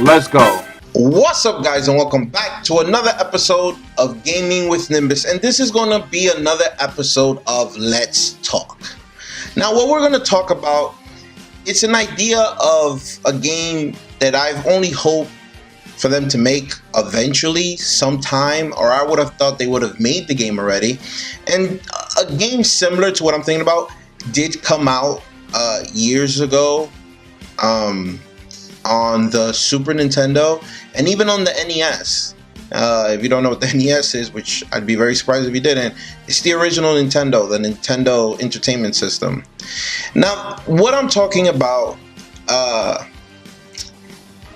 Let's go. What's up, guys, and welcome back to another episode of Gaming with Nimbus. And this is going to be another episode of Let's Talk. Now, what we're going to talk about, it's an idea of a game that I've only hoped for them to make eventually, sometime, or I would have thought they would have made the game already. And a game similar to what I'm thinking about did come out years ago on the Super Nintendo and even on the NES. If you don't know what the NES is, which I'd be very surprised if you didn't, it's the original Nintendo, the Nintendo Entertainment System. Now, what I'm talking about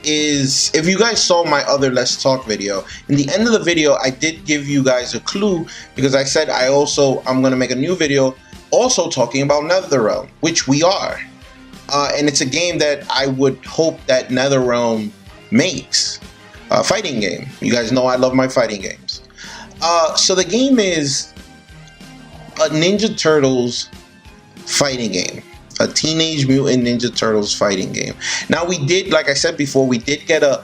is, if you guys saw my other Let's Talk video, in the end of the video I did give you guys a clue, because I said I'm going to make a new video also talking about NetherRealm, which we are. And it's a game that I would hope that NetherRealm makes. A fighting game. You guys know I love my fighting games. So the game is a Ninja Turtles fighting game. A Teenage Mutant Ninja Turtles fighting game. Now, we did, like I said before, we did get a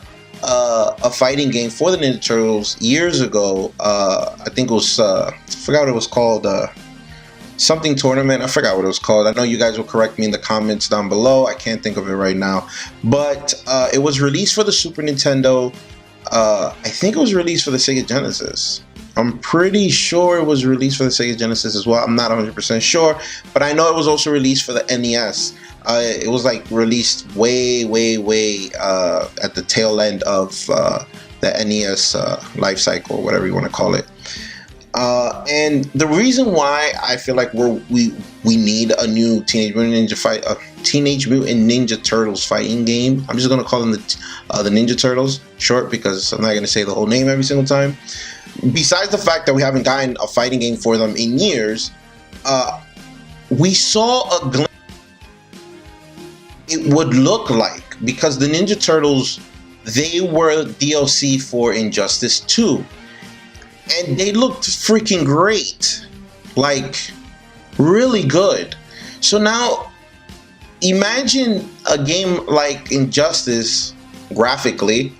fighting game for the Ninja Turtles years ago. I think it was, I forgot what it was called, something tournament. I forgot what it was called. I know you guys will correct me in the comments down below. I can't think of it right now. But it was released for the Super Nintendo. I think it was released for the Sega Genesis. I'm pretty sure it was released for the Sega Genesis as well. I'm not 100% sure, but I know it was also released for the NES. It was like released way at the tail end of the NES life cycle, whatever you want to call it. And the reason why I feel like we need a new Teenage Mutant Ninja Turtles fighting game. I'm just gonna call them the Ninja Turtles, short, because I'm not gonna say the whole name every single time. Besides the fact that we haven't gotten a fighting game for them in years, we saw a glimpse it would look like, because the Ninja Turtles, they were DLC for Injustice 2. And they looked freaking great, like really good. So now imagine a game like Injustice graphically,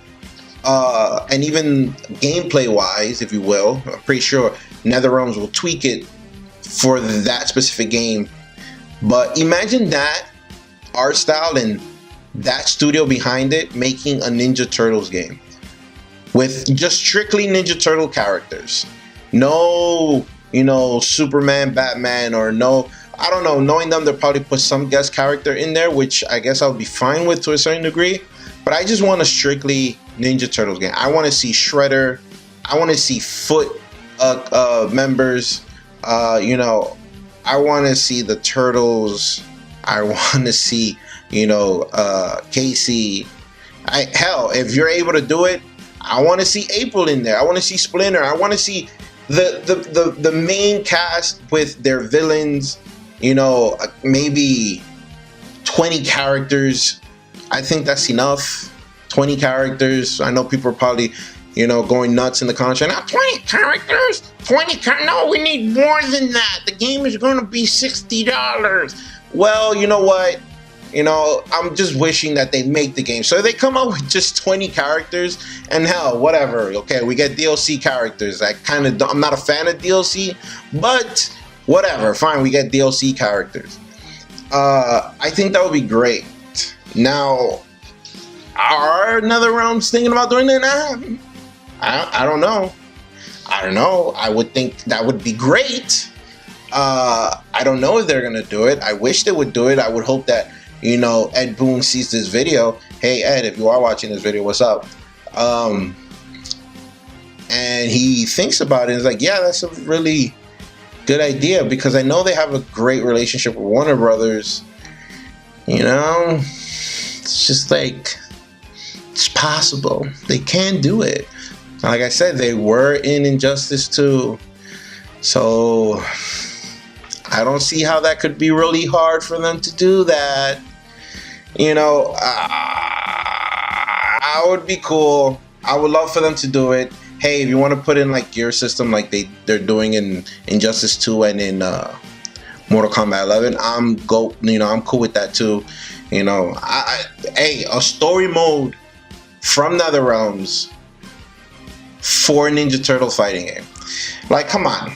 and even gameplay wise, if you will. I'm pretty sure NetherRealms will tweak it for that specific game. But imagine that art style and that studio behind it making a Ninja Turtles game with just strictly Ninja Turtle characters. No, Superman, Batman, or no, I don't know. Knowing them, they'll probably put some guest character in there, which I guess I'll be fine with to a certain degree. But I just want a strictly Ninja Turtles game. I want to see Shredder. I want to see Foot members. I want to see the Turtles. I want to see, Casey. Hell, if you're able to do it, I want to see April in there. I want to see Splinter. I want to see the main cast with their villains. Maybe 20 characters. I think that's enough. 20 characters. I know people are probably, going nuts in the comments. Now, 20 characters? No, we need more than that. The game is going to be $60. Well, you know what? I'm just wishing that they make the game. So if they come out with just 20 characters, and hell, whatever. Okay, we get DLC characters. I'm not a fan of DLC, but whatever. Fine, we get DLC characters. I think that would be great. Now, are NetherRealms thinking about doing it? I don't know. I would think that would be great. I don't know if they're gonna do it. I wish they would do it. I would hope that Ed Boon sees this video. Hey Ed, if you are watching this video, what's up? And he thinks about it and is like, yeah, that's a really good idea, because I know they have a great relationship with Warner Brothers. It's just like, it's possible. They can do it. Like I said, they were in Injustice 2. So I don't see how that could be really hard for them to do that. I would be cool. I would love for them to do it. Hey, if you want to put in like gear system like they're doing in Injustice 2 and in Mortal Kombat 11, I'm cool with that too. Hey, a story mode from NetherRealms for a Ninja Turtle fighting game. Like, come on.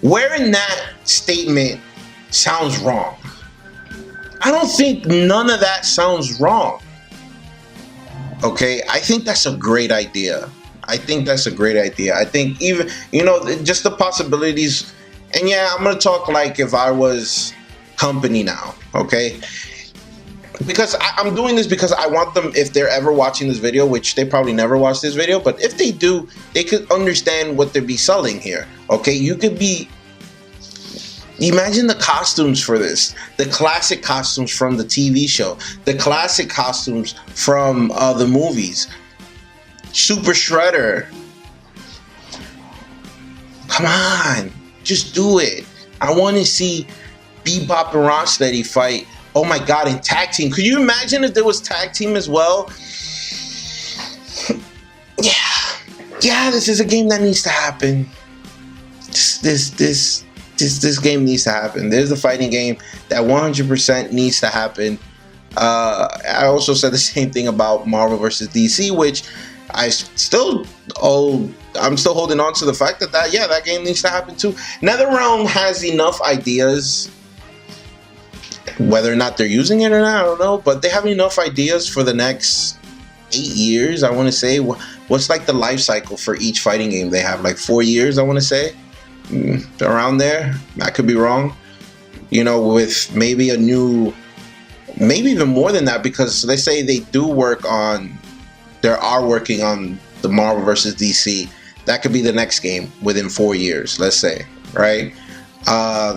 Where in that statement sounds wrong? I don't think none of that sounds wrong. Okay, I think that's a great idea. I think that's a great idea. I think even, you know, just the possibilities. And yeah, I'm going to talk like if I was company now, okay? Because I'm doing this because I want them, if they're ever watching this video, which they probably never watch this video, but if they do, they could understand what they'd be selling here, okay? You could be, imagine the costumes for this, the classic costumes from the TV show, the classic costumes from the movies, Super Shredder. Come on, just do it. I want to see Bebop and Rocksteady fight. Oh my god, in tag team. Could you imagine if there was tag team as well? Yeah, this is a game that needs to happen. This game needs to happen. There's a fighting game that 100% needs to happen. I also said the same thing about Marvel vs. DC, which I'm still holding on to the fact that that game needs to happen too. NetherRealm has enough ideas. Whether or not they're using it or not, I don't know. But they have enough ideas for the next 8 years, I want to say. What's like the life cycle for each fighting game they have? Like 4 years, I want to say. Around there. I could be wrong. You know, with maybe a new, maybe even more than that, because they say they are working on the Marvel vs. DC. That could be the next game within 4 years, let's say, right?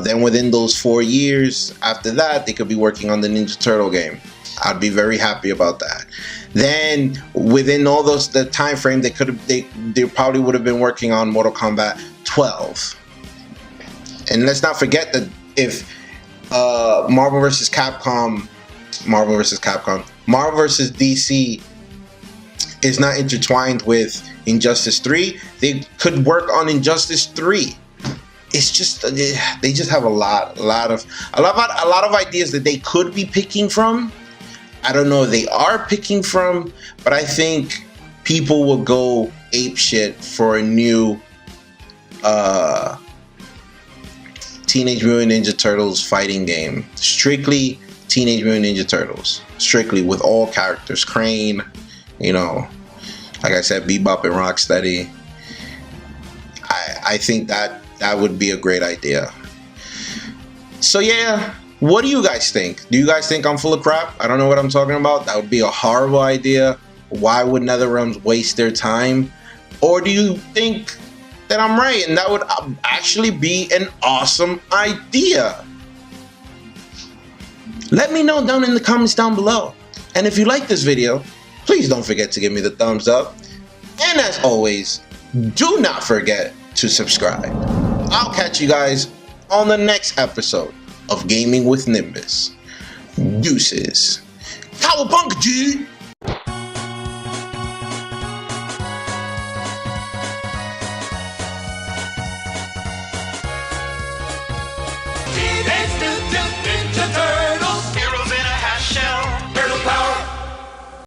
Then within those 4 years after that, they could be working on the Ninja Turtle game. I'd be very happy about that. Then within all the time frame, they probably would have been working on Mortal Kombat 12. And let's not forget that if Marvel vs. DC is not intertwined with Injustice 3, they could work on Injustice 3. It's just they just have a lot of ideas that they could be picking from. I don't know if they are picking from, but I think people will go ape shit for a new Teenage Mutant Ninja Turtles fighting game. Strictly Teenage Mutant Ninja Turtles. Strictly with all characters. Crane, you know, like I said, Bebop and Rocksteady. I think that would be a great idea. So yeah, what do you guys think? Do you guys think I'm full of crap? I don't know what I'm talking about. That would be a horrible idea. Why would NetherRealms waste their time? Or do you think that I'm right and that would actually be an awesome idea? Let me know down in the comments down below. And if you like this video, please don't forget to give me the thumbs up. And as always, do not forget to subscribe. I'll catch you guys on the next episode of Gaming with Nimbus. Deuces. Cowabunga, dude!